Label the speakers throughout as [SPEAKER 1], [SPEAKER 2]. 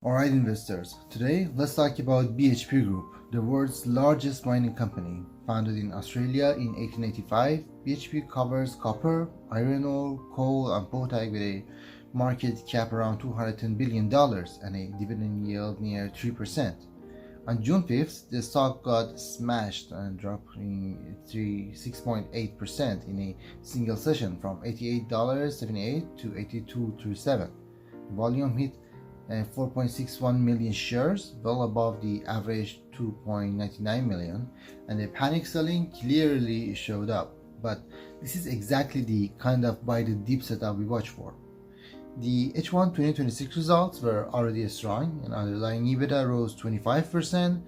[SPEAKER 1] Alright investors, today let's talk about BHP Group, the world's largest mining company. Founded in Australia in 1885, BHP covers copper, iron ore, coal and potash with a market cap around $210 billion and a dividend yield near 3%. On June 5th, the stock got smashed and dropping 6.8% in a single session from $88.78 to $82.37. Volume hit 4.61 million shares, well above the average 2.99 million, and the panic selling clearly showed up. But this is exactly the kind of buy the dip setup we watch for. The H1 2026 results were already strong, and underlying EBITDA rose 25%,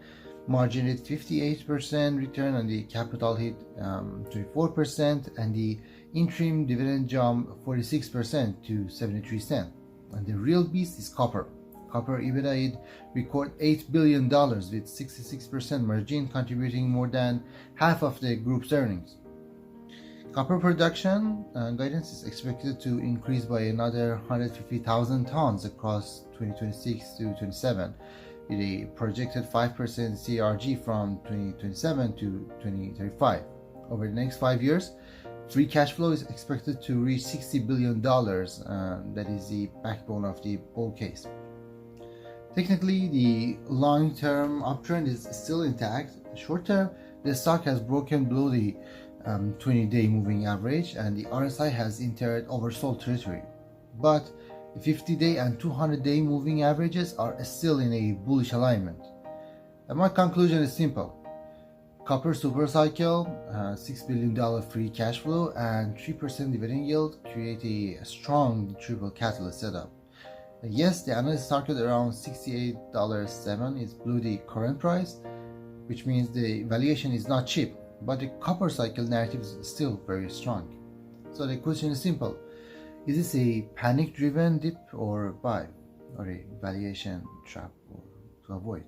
[SPEAKER 1] margin hit 58%, return on the capital hit 24%, and the interim dividend jumped 46% to 73 cents. And the real beast is copper. Copper EBITDA hit record $8 billion with 66% margin, contributing more than half of the group's earnings. Copper production guidance is expected to increase by another 150,000 tons across 2026 to 2027, with a projected 5% CRG from 2027 to 2035. Over the next 5 years, free cash flow is expected to reach $60 billion. That is the backbone of the bull case. Technically, the long-term uptrend is still intact. Short-term, the stock has broken below the 20-day moving average, and the RSI has entered oversold territory. But the 50-day and 200-day moving averages are still in a bullish alignment. And my conclusion is simple. Copper supercycle, $6 billion free cash flow, and 3% dividend yield create a strong triple catalyst setup. Yes, the analysts target around $68.07 is below the current price, which means the valuation is not cheap, but the copper cycle narrative is still very strong. So the question is simple. Is this a panic-driven dip or buy, or a valuation trap to avoid?